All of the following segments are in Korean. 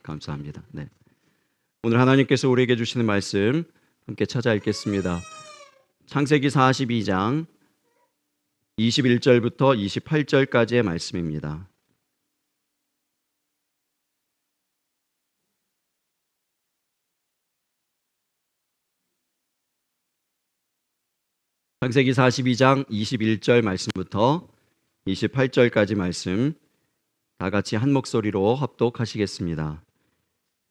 감사합니다. 네. 오늘 하나님께서 우리에게 주시는 말씀 함께 찾아 읽겠습니다. 창세기 42장 21절부터 28절까지의 말씀입니다. 창세기 42장 21절 말씀부터 28절까지 말씀 다 같이 한 목소리로 합독하시겠습니다.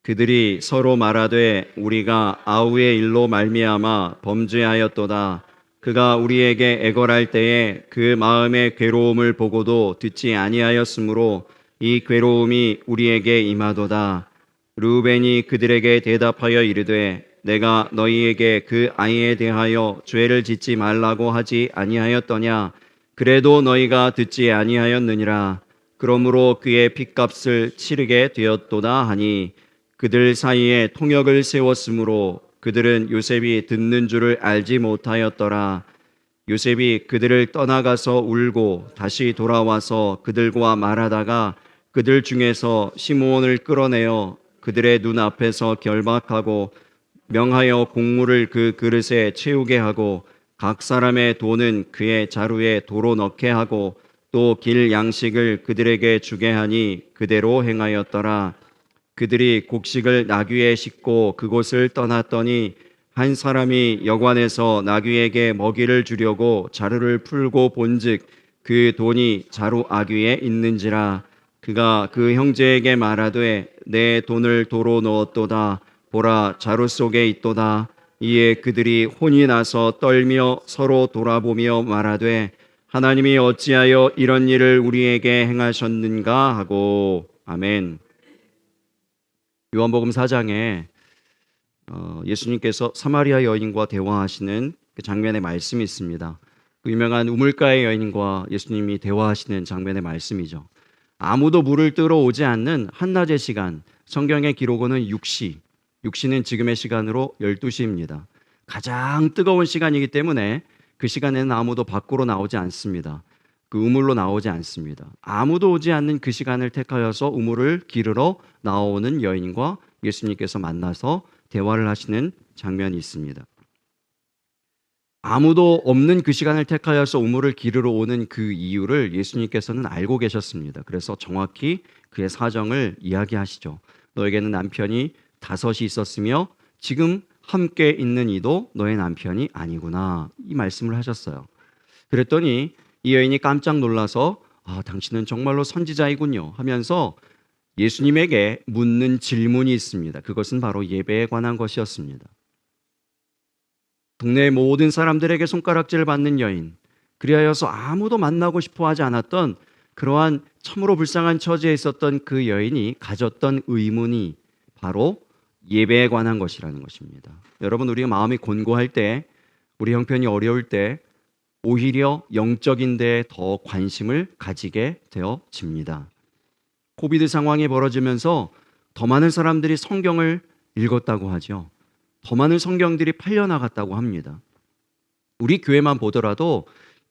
그들이 서로 말하되 우리가 아우의 일로 말미암아 범죄하였도다. 그가 우리에게 애걸할 때에 그 마음의 괴로움을 보고도 듣지 아니하였으므로 이 괴로움이 우리에게 임하도다. 르우벤이 그들에게 대답하여 이르되 내가 너희에게 그 아이에 대하여 죄를 짓지 말라고 하지 아니하였더냐. 그래도 너희가 듣지 아니하였느니라. 그러므로 그의 핏값을 치르게 되었도다 하니 그들 사이에 통역을 세웠으므로 그들은 요셉이 듣는 줄을 알지 못하였더라. 요셉이 그들을 떠나가서 울고 다시 돌아와서 그들과 말하다가 그들 중에서 시므온을 끌어내어 그들의 눈앞에서 결박하고 명하여 곡물을 그 그릇에 채우게 하고 각 사람의 돈은 그의 자루에 도로 넣게 하고 또 길 양식을 그들에게 주게 하니 그대로 행하였더라. 그들이 곡식을 나귀에 싣고 그곳을 떠났더니 한 사람이 여관에서 나귀에게 먹이를 주려고 자루를 풀고 본즉 그 돈이 자루 아귀에 있는지라. 그가 그 형제에게 말하되 내 돈을 도로 넣었도다. 보라, 자루 속에 있도다. 이에 그들이 혼이 나서 떨며 서로 돌아보며 말하되 하나님이 어찌하여 이런 일을 우리에게 행하셨는가 하고. 아멘. 요한복음 4장에 예수님께서 사마리아 여인과 대화하시는 그 장면의 말씀이 있습니다. 그 유명한 우물가의 여인과 예수님이 대화하시는 장면의 말씀이죠. 아무도 물을 뜨러 오지 않는 한낮의 시간, 성경의 기록어는 6시, 6시는 지금의 시간으로 12시입니다. 가장 뜨거운 시간이기 때문에 그 시간에는 아무도 밖으로 나오지 않습니다. 그 우물로 나오지 않습니다. 아무도 오지 않는 그 시간을 택하여서 우물을 기르러 나오는 여인과 예수님께서 만나서 대화를 하시는 장면이 있습니다. 아무도 없는 그 시간을 택하여서 우물을 기르러 오는 그 이유를 예수님께서는 알고 계셨습니다. 그래서 정확히 그의 사정을 이야기하시죠. 너에게는 남편이 5이 있었으며 지금 함께 있는 이도 너의 남편이 아니구나. 이 말씀을 하셨어요. 그랬더니 이 여인이 깜짝 놀라서 당신은 정말로 선지자이군요 하면서 예수님에게 묻는 질문이 있습니다. 그것은 바로 예배에 관한 것이었습니다. 동네 모든 사람들에게 손가락질을 받는 여인, 그리하여서 아무도 만나고 싶어 하지 않았던 그러한 참으로 불쌍한 처지에 있었던 그 여인이 가졌던 의문이 바로 예배에 관한 것이라는 것입니다. 여러분, 우리가 마음이 곤고할 때, 우리 형편이 어려울 때 오히려 영적인 데에 더 관심을 가지게 되어집니다. 코비드 상황이 벌어지면서 더 많은 사람들이 성경을 읽었다고 하죠. 더 많은 성경들이 팔려나갔다고 합니다. 우리 교회만 보더라도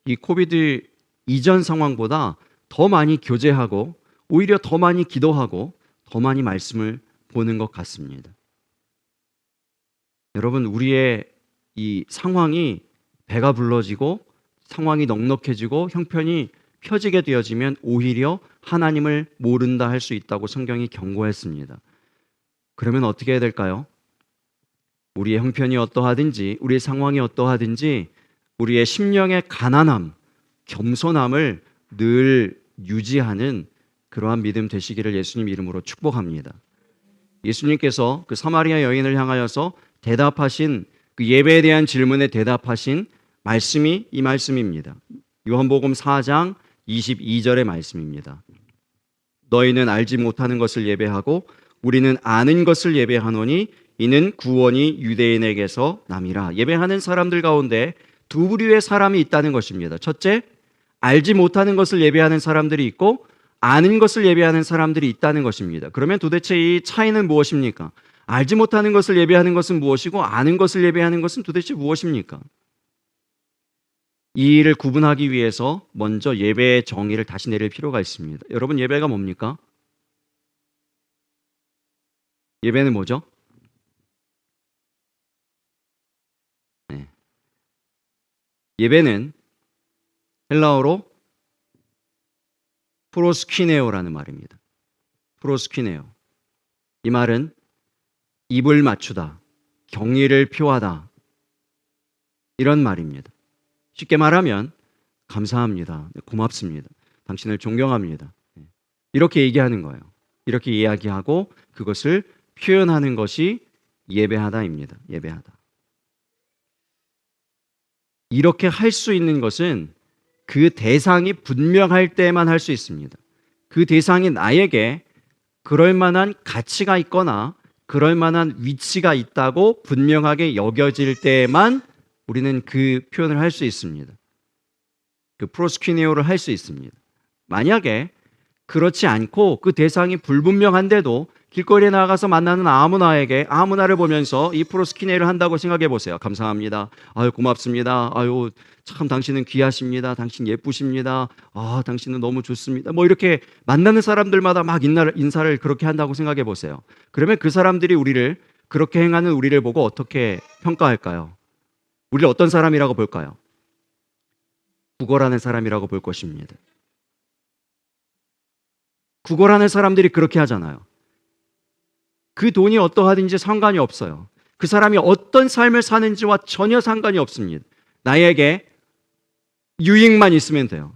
이 코비드 이전 상황보다 더 많이 교제하고 오히려 더 많이 기도하고 더 많이 말씀을 보는 것 같습니다. 여러분, 우리의 이 상황이 배가 불러지고 상황이 넉넉해지고 형편이 펴지게 되어지면 오히려 하나님을 모른다 할 수 있다고 성경이 경고했습니다. 그러면 어떻게 해야 될까요? 우리의 형편이 어떠하든지 우리의 상황이 어떠하든지 우리의 심령의 가난함, 겸손함을 늘 유지하는 그러한 믿음 되시기를 예수님 이름으로 축복합니다. 예수님께서 그 사마리아 여인을 향하여서 대답하신 그 예배에 대한 질문에 대답하신 말씀이 이 말씀입니다. 요한복음 4장 22절의 말씀입니다. 너희는 알지 못하는 것을 예배하고 우리는 아는 것을 예배하노니 이는 구원이 유대인에게서 남이라. 예배하는 사람들 가운데 두 부류의 사람이 있다는 것입니다. 첫째, 알지 못하는 것을 예배하는 사람들이 있고 아는 것을 예배하는 사람들이 있다는 것입니다. 그러면 도대체 이 차이는 무엇입니까? 알지 못하는 것을 예배하는 것은 무엇이고 아는 것을 예배하는 것은 도대체 무엇입니까? 이 일을 구분하기 위해서 먼저 예배의 정의를 다시 내릴 필요가 있습니다. 여러분, 예배가 뭡니까? 예배는 뭐죠? 네. 예배는 헬라어로 프로스퀴네오라는 말입니다. 프로스퀴네오. 이 말은 입을 맞추다, 경의를 표하다, 이런 말입니다. 쉽게 말하면 감사합니다, 고맙습니다, 당신을 존경합니다, 이렇게 얘기하는 거예요. 이렇게 이야기하고 그것을 표현하는 것이 예배하다입니다. 예배하다. 이렇게 할 수 있는 것은 그 대상이 분명할 때만 할 수 있습니다. 그 대상이 나에게 그럴 만한 가치가 있거나 그럴 만한 위치가 있다고 분명하게 여겨질 때에만 우리는 그 표현을 할 수 있습니다. 그 프로스퀴네오를 할 수 있습니다. 만약에 그렇지 않고 그 대상이 불분명한데도 길거리에 나가서 만나는 아무나에게 아무나를 보면서 이 프로스퀴네오를 한다고 생각해 보세요. 감사합니다. 아유, 고맙습니다. 아유, 참 당신은 귀하십니다. 당신 예쁘십니다. 아, 당신은 너무 좋습니다. 뭐 이렇게 만나는 사람들마다 막 인사를 그렇게 한다고 생각해 보세요. 그러면 그 사람들이 우리를, 그렇게 행하는 우리를 보고 어떻게 평가할까요? 우리를 어떤 사람이라고 볼까요? 구걸하는 사람이라고 볼 것입니다. 구걸하는 사람들이 그렇게 하잖아요. 그 돈이 어떠하든지 상관이 없어요. 그 사람이 어떤 삶을 사는지와 전혀 상관이 없습니다. 나에게 유익만 있으면 돼요.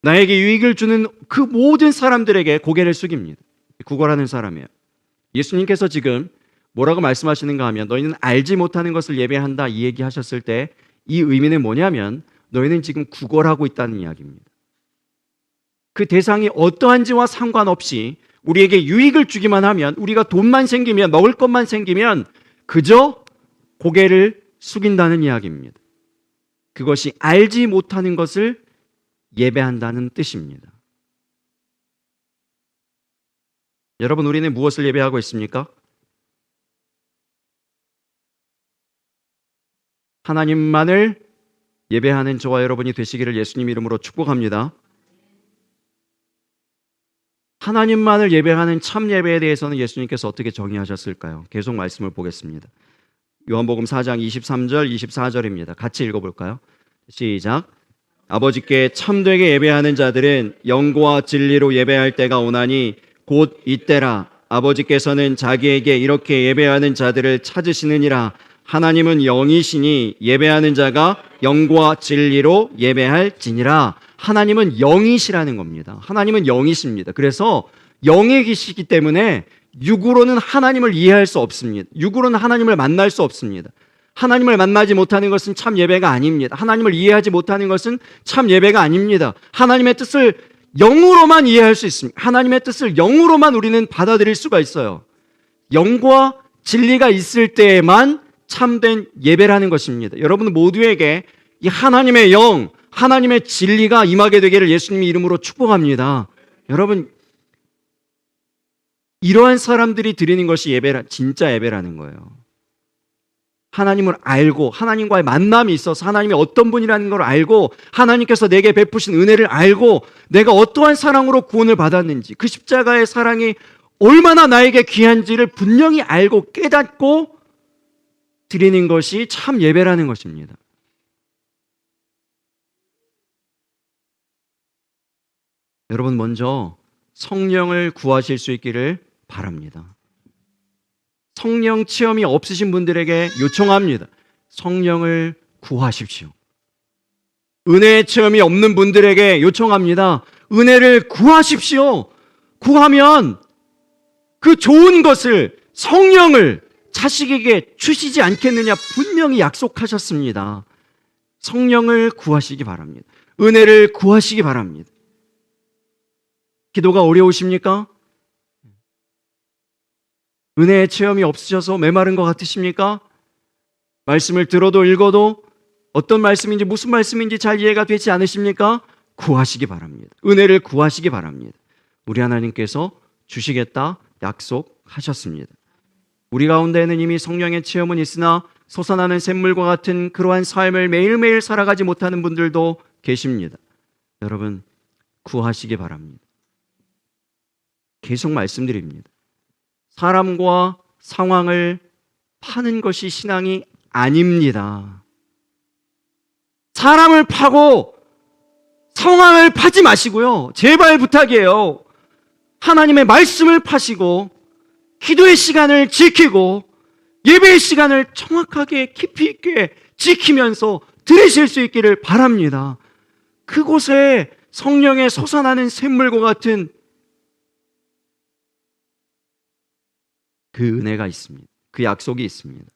나에게 유익을 주는 그 모든 사람들에게 고개를 숙입니다. 구걸하는 사람이에요. 예수님께서 지금 뭐라고 말씀하시는가 하면 너희는 알지 못하는 것을 예배한다, 이 얘기하셨을 때 이 의미는 뭐냐면 너희는 지금 구걸하고 있다는 이야기입니다. 그 대상이 어떠한지와 상관없이 우리에게 유익을 주기만 하면, 우리가 돈만 생기면, 먹을 것만 생기면 그저 고개를 숙인다는 이야기입니다. 그것이 알지 못하는 것을 예배한다는 뜻입니다. 여러분, 우리는 무엇을 예배하고 있습니까? 하나님만을 예배하는 저와 여러분이 되시기를 예수님 이름으로 축복합니다. 하나님만을 예배하는 참 예배에 대해서는 예수님께서 어떻게 정의하셨을까요? 계속 말씀을 보겠습니다. 요한복음 4장 23절, 24절입니다. 같이 읽어볼까요? 시작. 아버지께 참되게 예배하는 자들은 영과 진리로 예배할 때가 오나니 곧 이때라. 아버지께서는 자기에게 이렇게 예배하는 자들을 찾으시느니라. 하나님은 영이시니 예배하는 자가 영과 진리로 예배할지니라. 하나님은 영이시라는 겁니다. 하나님은 영이십니다. 그래서 영이시기 때문에 육으로는 하나님을 이해할 수 없습니다. 육으로는 하나님을 만날 수 없습니다. 하나님을 만나지 못하는 것은 참 예배가 아닙니다. 하나님을 이해하지 못하는 것은 참 예배가 아닙니다. 하나님의 뜻을 영으로만 이해할 수 있습니다. 하나님의 뜻을 영으로만 우리는 받아들일 수가 있어요. 영과 진리가 있을 때에만 참된 예배라는 것입니다. 여러분 모두에게 이 하나님의 영, 하나님의 진리가 임하게 되기를 예수님의 이름으로 축복합니다. 여러분, 이러한 사람들이 드리는 것이 진짜 예배라는 거예요. 하나님을 알고 하나님과의 만남이 있어서 하나님이 어떤 분이라는 걸 알고 하나님께서 내게 베푸신 은혜를 알고 내가 어떠한 사랑으로 구원을 받았는지, 그 십자가의 사랑이 얼마나 나에게 귀한지를 분명히 알고 깨닫고 드리는 것이 참 예배라는 것입니다. 여러분, 먼저 성령을 구하실 수 있기를 바랍니다. 성령 체험이 없으신 분들에게 요청합니다. 성령을 구하십시오. 은혜의 체험이 없는 분들에게 요청합니다. 은혜를 구하십시오. 구하면 그 좋은 것을, 성령을 자식에게 주시지 않겠느냐 분명히 약속하셨습니다. 성령을 구하시기 바랍니다. 은혜를 구하시기 바랍니다. 기도가 어려우십니까? 은혜의 체험이 없으셔서 메마른 것 같으십니까? 말씀을 들어도 읽어도 어떤 말씀인지 무슨 말씀인지 잘 이해가 되지 않으십니까? 구하시기 바랍니다. 은혜를 구하시기 바랍니다. 우리 하나님께서 주시겠다 약속하셨습니다. 우리 가운데에는 이미 성령의 체험은 있으나 솟아나는 샘물과 같은 그러한 삶을 매일매일 살아가지 못하는 분들도 계십니다. 여러분, 구하시기 바랍니다. 계속 말씀드립니다. 사람과 상황을 파는 것이 신앙이 아닙니다. 사람을 파고 상황을 파지 마시고요. 제발 부탁이에요. 하나님의 말씀을 파시고 기도의 시간을 지키고 예배의 시간을 정확하게 깊이 있게 지키면서 들으실 수 있기를 바랍니다. 그곳에 성령의 솟아나는 샘물과 같은 그 은혜가 있습니다. 그 약속이 있습니다.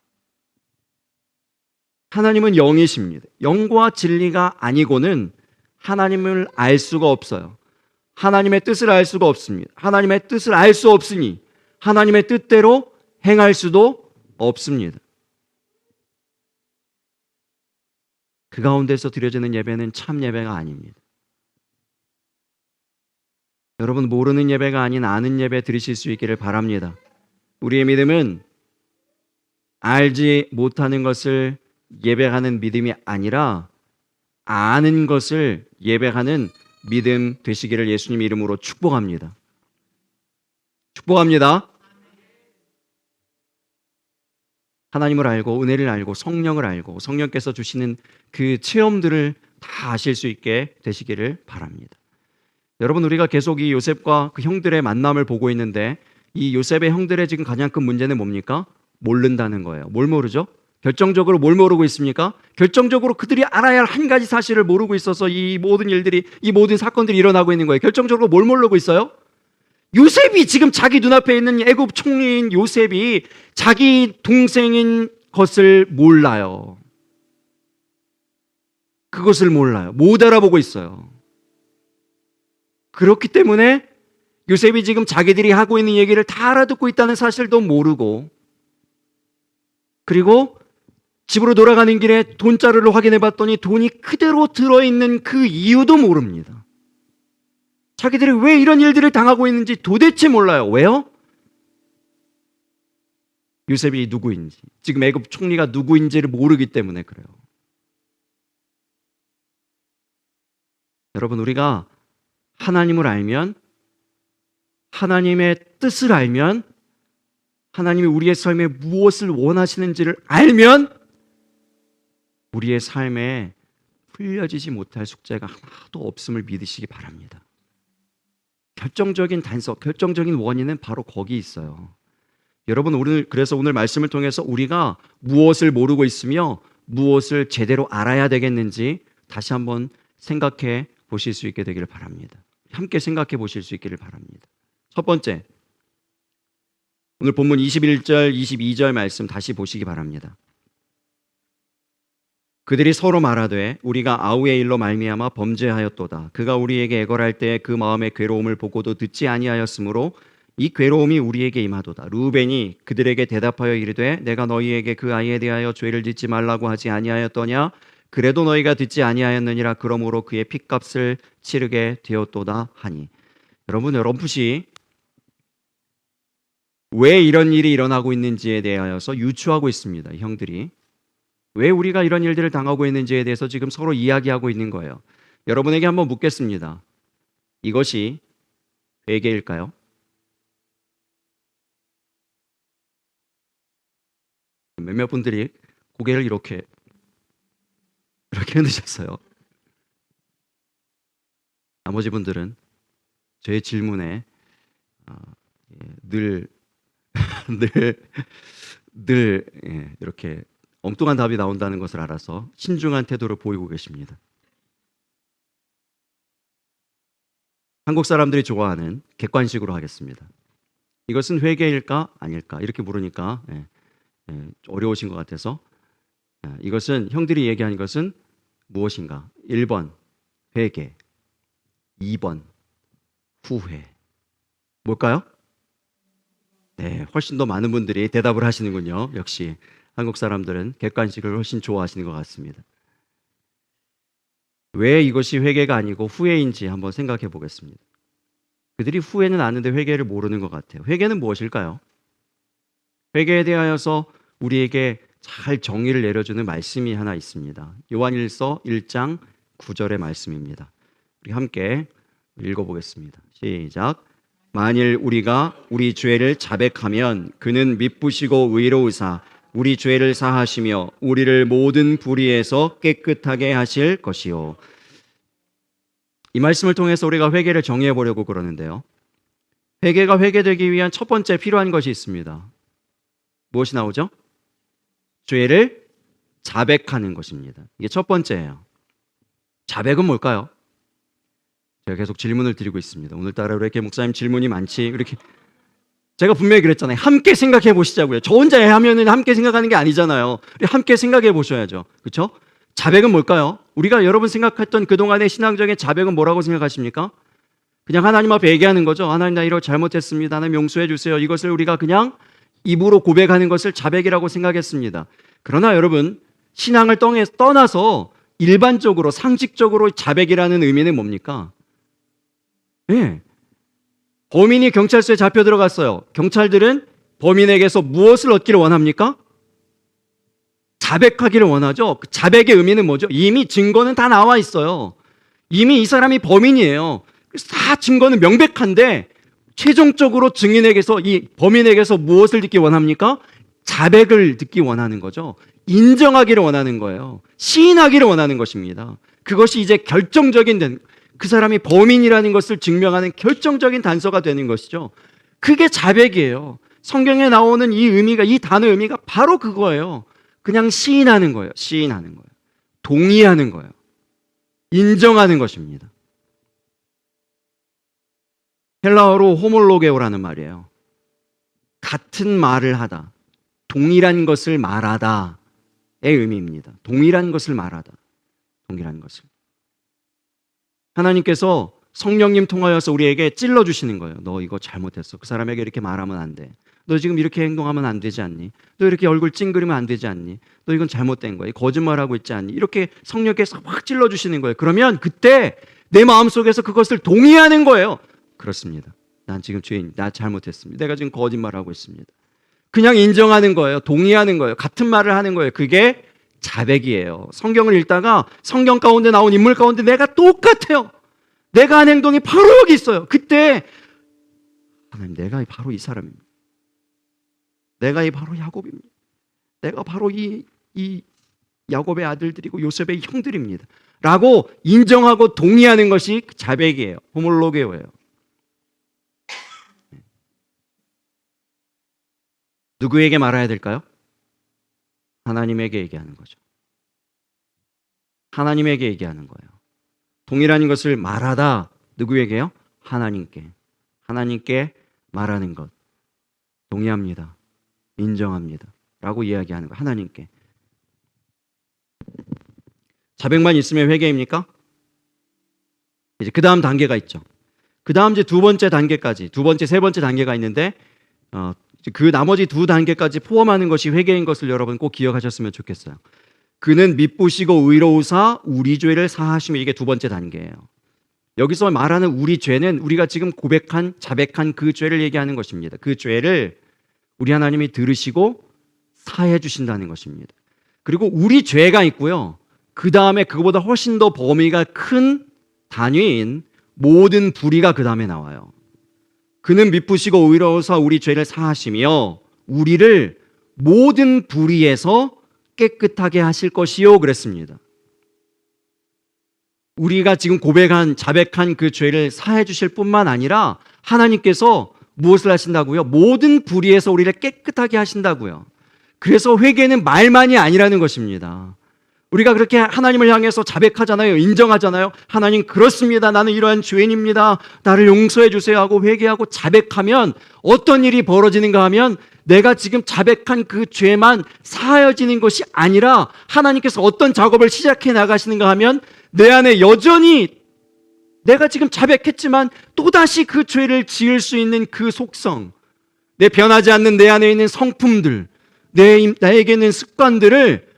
하나님은 영이십니다. 영과 진리가 아니고는 하나님을 알 수가 없어요. 하나님의 뜻을 알 수가 없습니다. 하나님의 뜻을 알 수 없으니 하나님의 뜻대로 행할 수도 없습니다. 그 가운데서 드려지는 예배는 참 예배가 아닙니다. 여러분, 모르는 예배가 아닌 아는 예배 드리실 수 있기를 바랍니다. 우리의 믿음은 알지 못하는 것을 예배하는 믿음이 아니라 아는 것을 예배하는 믿음 되시기를 예수님 이름으로 축복합니다. 축복합니다. 하나님을 알고 은혜를 알고 성령을 알고 성령께서 주시는 그 체험들을 다 아실 수 있게 되시기를 바랍니다. 여러분, 우리가 계속 이 요셉과 그 형들의 만남을 보고 있는데 이 요셉의 형들의 지금 가장 큰 문제는 뭡니까? 모른다는 거예요. 뭘 모르죠? 결정적으로 뭘 모르고 있습니까? 결정적으로 그들이 알아야 할 한 가지 사실을 모르고 있어서 이 모든 일들이, 이 모든 사건들이 일어나고 있는 거예요. 결정적으로 뭘 모르고 있어요? 요셉이 지금 자기 눈앞에 있는 애굽 총리인 요셉이 자기 동생인 것을 몰라요. 그것을 몰라요. 못 알아보고 있어요. 그렇기 때문에 요셉이 지금 자기들이 하고 있는 얘기를 다 알아듣고 있다는 사실도 모르고, 그리고 집으로 돌아가는 길에 돈자루를 확인해 봤더니 돈이 그대로 들어있는 그 이유도 모릅니다. 자기들이 왜 이런 일들을 당하고 있는지 도대체 몰라요. 왜요? 요셉이 누구인지, 지금 애굽 총리가 누구인지를 모르기 때문에 그래요. 여러분, 우리가 하나님을 알면, 하나님의 뜻을 알면, 하나님이 우리의 삶에 무엇을 원하시는지를 알면 우리의 삶에 풀려지지 못할 숙제가 하나도 없음을 믿으시기 바랍니다. 결정적인 단서, 결정적인 원인은 바로 거기 있어요. 여러분, 그래서 오늘 말씀을 통해서 우리가 무엇을 모르고 있으며 무엇을 제대로 알아야 되겠는지 다시 한번 생각해 보실 수 있게 되기를 바랍니다. 함께 생각해 보실 수 있기를 바랍니다. 첫 번째, 오늘 본문 21절, 22절 말씀 다시 보시기 바랍니다. 그들이 서로 말하되 우리가 아우의 일로 말미암아 범죄하였도다. 그가 우리에게 애걸할 때 그 마음의 괴로움을 보고도 듣지 아니하였으므로 이 괴로움이 우리에게 임하도다. 루벤이 그들에게 대답하여 이르되 내가 너희에게 그 아이에 대하여 죄를 짓지 말라고 하지 아니하였더냐? 그래도 너희가 듣지 아니하였느니라. 그러므로 그의 핏값을 치르게 되었도다 하니. 여러분, 어렴풋이 왜 이런 일이 일어나고 있는지에 대하여서 유추하고 있습니다. 형들이 왜 우리가 이런 일들을 당하고 있는지에 대해서 지금 서로 이야기하고 있는 거예요. 여러분에게 한번 묻겠습니다. 이것이 회개일까요? 몇몇 분들이 고개를 이렇게 흔드셨어요. 나머지 분들은 제 질문에 늘 이렇게 엉뚱한 답이 나온다는 것을 알아서 신중한 태도를 보이고 계십니다. 한국 사람들이 좋아하는 객관식으로 하겠습니다. 이것은 회개일까 아닐까 이렇게 물으니까 어려우신 것 같아서 이것은 형들이 얘기하는 것은 무엇인가? 1번 회개, 2번 후회. 뭘까요? 네, 훨씬 더 많은 분들이 대답을 하시는군요. 역시 한국 사람들은 객관식을 훨씬 좋아하시는 것 같습니다. 왜 이것이 회개가 아니고 후회인지 한번 생각해 보겠습니다. 그들이 후회는 아는데 회개를 모르는 것 같아요. 회개는 무엇일까요? 회개에 대하여서 우리에게 잘 정의를 내려주는 말씀이 하나 있습니다. 요한일서 1장 9절의 말씀입니다. 우리 함께 읽어보겠습니다. 시작. 만일 우리가 우리 죄를 자백하면 그는 미쁘시고 의로우사 우리 죄를 사하시며 우리를 모든 불의에서 깨끗하게 하실 것이요. 이 말씀을 통해서 우리가 회개를 정의해 보려고 그러는데요. 회개가 회개되기 위한 첫 번째 필요한 것이 있습니다. 무엇이 나오죠? 죄를 자백하는 것입니다. 이게 첫 번째예요. 자백은 뭘까요? 제가 계속 질문을 드리고 있습니다. 오늘따라 이렇게 목사님 질문이 많지. 이렇게 제가 분명히 그랬잖아요. 함께 생각해 보시자고요. 저 혼자 하면은 함께 생각하는 게 아니잖아요. 함께 생각해 보셔야죠. 그렇죠? 자백은 뭘까요? 우리가 여러분 생각했던 그동안의 신앙적인 자백은 뭐라고 생각하십니까? 그냥 하나님 앞에 얘기하는 거죠. 하나님, 나 이거 잘못했습니다. 하나님 용서해 주세요. 이것을 우리가 그냥 입으로 고백하는 것을 자백이라고 생각했습니다. 그러나 여러분, 신앙을 떠나서 일반적으로 상식적으로 자백이라는 의미는 뭡니까? 네. 범인이 경찰서에 잡혀 들어갔어요. 경찰들은 범인에게서 무엇을 얻기를 원합니까? 자백하기를 원하죠. 그 자백의 의미는 뭐죠? 이미 증거는 다 나와 있어요. 이미 이 사람이 범인이에요. 다 증거는 명백한데 최종적으로 증인에게서, 이 범인에게서 무엇을 듣기 원합니까? 자백을 듣기 원하는 거죠. 인정하기를 원하는 거예요. 시인하기를 원하는 것입니다. 그것이 이제 결정적인, 그 사람이 범인이라는 것을 증명하는 결정적인 단서가 되는 것이죠. 그게 자백이에요. 성경에 나오는 이 의미가, 이 단어 의미가 바로 그거예요. 그냥 시인하는 거예요. 시인하는 거예요. 동의하는 거예요. 인정하는 것입니다. 헬라어로 호몰로게오라는 말이에요. 같은 말을 하다, 동일한 것을 말하다의 의미입니다. 동일한 것을 말하다, 동일한 것을. 하나님께서 성령님 통하여서 우리에게 찔러주시는 거예요. 너 이거 잘못했어. 그 사람에게 이렇게 말하면 안 돼. 너 지금 이렇게 행동하면 안 되지 않니? 너 이렇게 얼굴 찡그리면 안 되지 않니? 너 이건 잘못된 거야. 거짓말하고 있지 않니? 이렇게 성령께서 확 찔러주시는 거예요. 그러면 그때 내 마음속에서 그것을 동의하는 거예요. 그렇습니다. 난 지금 죄인, 나 잘못했습니다. 내가 지금 거짓말하고 있습니다. 그냥 인정하는 거예요. 동의하는 거예요. 같은 말을 하는 거예요. 그게 자백이에요. 성경을 읽다가 성경 가운데 나온 인물 가운데 내가 똑같아요. 내가 한 행동이 바로 여기 있어요. 그때 하나님, 내가 바로 이 사람입니다. 내가 바로 야곱입니다. 내가 바로 이 야곱의 아들들이고 요셉의 형들입니다. 라고 인정하고 동의하는 것이 자백이에요. 호몰로게오예요. 누구에게 말해야 될까요? 하나님에게 얘기하는 거죠. 하나님에게 얘기하는 거예요. 동일한 것을 말하다. 누구에게요? 하나님께. 하나님께 말하는 것. 동의합니다. 인정합니다. 라고 이야기하는 거. 하나님께. 자백만 있으면 회개입니까? 이제 그 다음 단계가 있죠. 그 다음 이제 두 번째, 세 번째 단계가 있는데, 그 나머지 두 단계까지 포함하는 것이 회개인 것을 여러분 꼭 기억하셨으면 좋겠어요. 그는 미쁘시고 의로우사 우리 죄를 사하시며, 이게 두 번째 단계예요. 여기서 말하는 우리 죄는 우리가 지금 고백한, 자백한 그 죄를 얘기하는 것입니다. 그 죄를 우리 하나님이 들으시고 사해 주신다는 것입니다. 그리고 우리 죄가 있고요. 그 다음에 그거보다 훨씬 더 범위가 큰 단위인 모든 불의가 그 다음에 나와요. 그는 미쁘시고 의로우사 우리 죄를 사하시며 우리를 모든 불의에서 깨끗하게 하실 것이요 그랬습니다. 우리가 지금 고백한, 자백한 그 죄를 사해 주실 뿐만 아니라 하나님께서 무엇을 하신다고요? 모든 불의에서 우리를 깨끗하게 하신다고요. 그래서 회개는 말만이 아니라는 것입니다. 우리가 그렇게 하나님을 향해서 자백하잖아요. 인정하잖아요. 하나님, 그렇습니다. 나는 이러한 죄인입니다. 나를 용서해 주세요 하고 회개하고 자백하면 어떤 일이 벌어지는가 하면 내가 지금 자백한 그 죄만 사하여지는 것이 아니라 하나님께서 어떤 작업을 시작해 나가시는가 하면 내 안에 여전히 내가 지금 자백했지만 또다시 그 죄를 지을 수 있는 그 속성, 내 변하지 않는 내 안에 있는 성품들, 나에게 있는 습관들을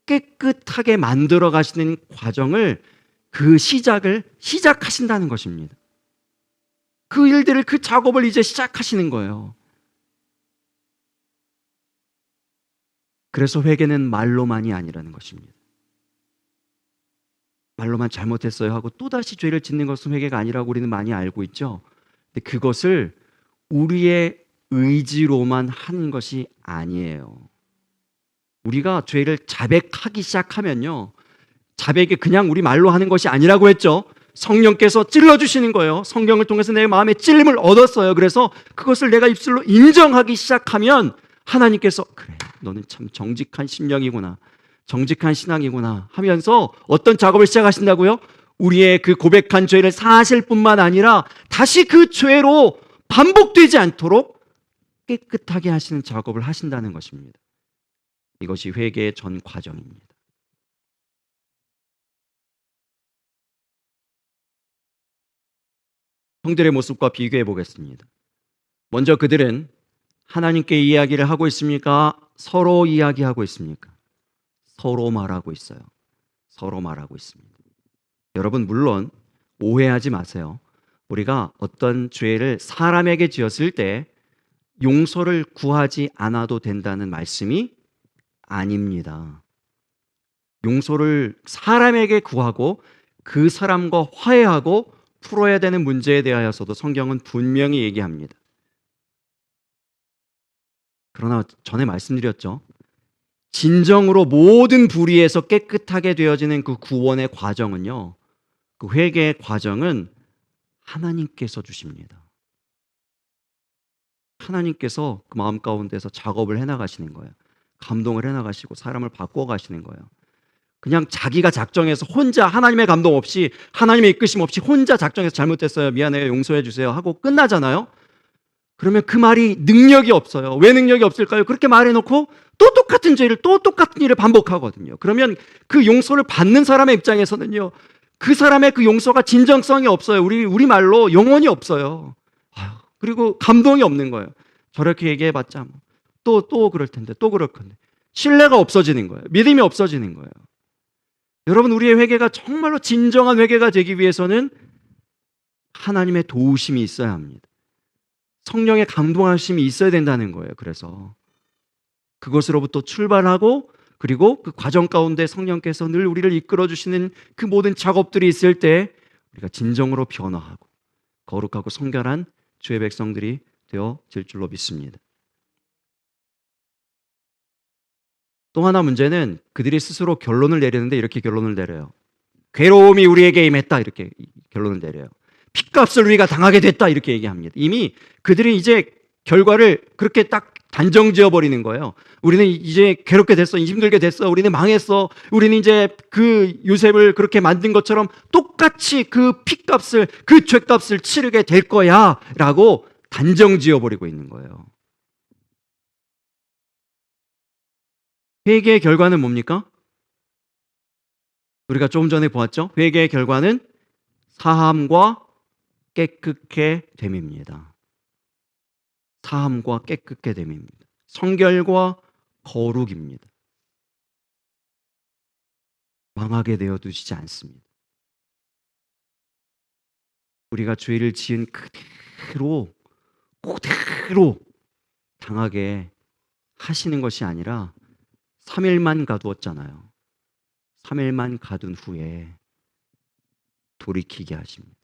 깨끗하게 만들어 가시는 과정을, 그 시작을 시작하신다는 것입니다. 그 일들을, 그 작업을 이제 시작하시는 거예요. 그래서 회개는 말로만이 아니라는 것입니다. 말로만 잘못했어요 하고 또다시 죄를 짓는 것은 회개가 아니라고 우리는 많이 알고 있죠. 근데 그것을 우리의 의지로만 하는 것이 아니에요. 우리가 죄를 자백하기 시작하면요, 자백이 그냥 우리 말로 하는 것이 아니라고 했죠. 성령께서 찔러주시는 거예요. 성경을 통해서 내 마음에 찔림을 얻었어요. 그래서 그것을 내가 입술로 인정하기 시작하면 하나님께서 그래, 너는 참 정직한 심령이구나, 정직한 신앙이구나 하면서 어떤 작업을 시작하신다고요? 우리의 그 고백한 죄를 사실 뿐만 아니라 다시 그 죄로 반복되지 않도록 깨끗하게 하시는 작업을 하신다는 것입니다. 이것이 회개의 전 과정입니다. 형들의 모습과 비교해 보겠습니다. 먼저 그들은 하나님께 이야기를 하고 있습니까? 서로 이야기하고 있습니까? 서로 말하고 있어요. 서로 말하고 있습니다. 여러분, 물론 오해하지 마세요. 우리가 어떤 죄를 사람에게 지었을 때 용서를 구하지 않아도 된다는 말씀이 아닙니다. 용서를 사람에게 구하고 그 사람과 화해하고 풀어야 되는 문제에 대하여서도 성경은 분명히 얘기합니다. 그러나 전에 말씀드렸죠. 진정으로 모든 불의에서 깨끗하게 되어지는 그 구원의 과정은요, 그 회개의 과정은 하나님께서 주십니다. 하나님께서 그 마음 가운데서 작업을 해나가시는 거예요. 감동을 해나가시고 사람을 바꿔가시는 거예요. 그냥 자기가 작정해서 혼자 하나님의 감동 없이, 하나님의 이끄심 없이 혼자 작정해서 잘못했어요, 미안해요, 용서해 주세요 하고 끝나잖아요. 그러면 그 말이 능력이 없어요. 왜 능력이 없을까요? 그렇게 말해놓고 또 똑같은 죄를, 또 똑같은 일을 반복하거든요. 그러면 그 용서를 받는 사람의 입장에서는요, 그 사람의 그 용서가 진정성이 없어요. 우리 말로 영혼이 없어요. 그리고 감동이 없는 거예요. 저렇게 얘기해봤자 또 그럴 텐데, 또 그럴 건데. 신뢰가 없어지는 거예요. 믿음이 없어지는 거예요. 여러분, 우리의 회개가 정말로 진정한 회개가 되기 위해서는 하나님의 도우심이 있어야 합니다. 성령의 감동하심이 있어야 된다는 거예요. 그래서 그것으로부터 출발하고, 그리고 그 과정 가운데 성령께서 늘 우리를 이끌어 주시는 그 모든 작업들이 있을 때 우리가 진정으로 변화하고 거룩하고 성결한 주의 백성들이 되어질 줄로 믿습니다. 또 하나 문제는 그들이 스스로 결론을 내리는데 이렇게 결론을 내려요. 괴로움이 우리에게 임했다, 이렇게 결론을 내려요. 핏값을 우리가 당하게 됐다, 이렇게 얘기합니다. 이미 그들이 이제 결과를 그렇게 딱 단정 지어버리는 거예요. 우리는 이제 괴롭게 됐어, 힘들게 됐어, 우리는 망했어, 우리는 이제 그 요셉을 그렇게 만든 것처럼 똑같이 그 핏값을, 그 죄값을 치르게 될 거야 라고 단정 지어버리고 있는 거예요. 회개의 결과는 뭡니까? 우리가 조금 전에 보았죠? 회개의 결과는 사함과 깨끗게 됨입니다. 사함과 깨끗게 됨입니다. 성결과 거룩입니다. 망하게 되어 두시지 않습니다. 우리가 죄를 지은 그대로 당하게 하시는 것이 아니라 3일만 가두었잖아요. 3일만 가둔 후에 돌이키게 하십니다.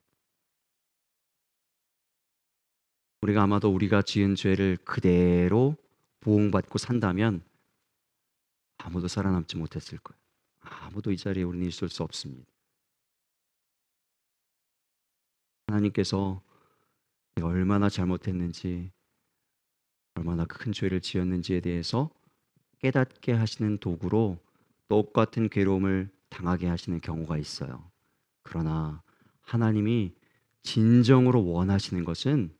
우리가 아마도 우리가 지은 죄를 그대로 보응받고 산다면 아무도 살아남지 못했을 거예요. 아무도 이 자리에 우리는 있을 수 없습니다. 하나님께서 내가 얼마나 잘못했는지, 얼마나 큰 죄를 지었는지에 대해서 깨닫게 하시는 도구로 똑같은 괴로움을 당하게 하시는 경우가 있어요. 그러나 하나님이 진정으로 원하시는 것은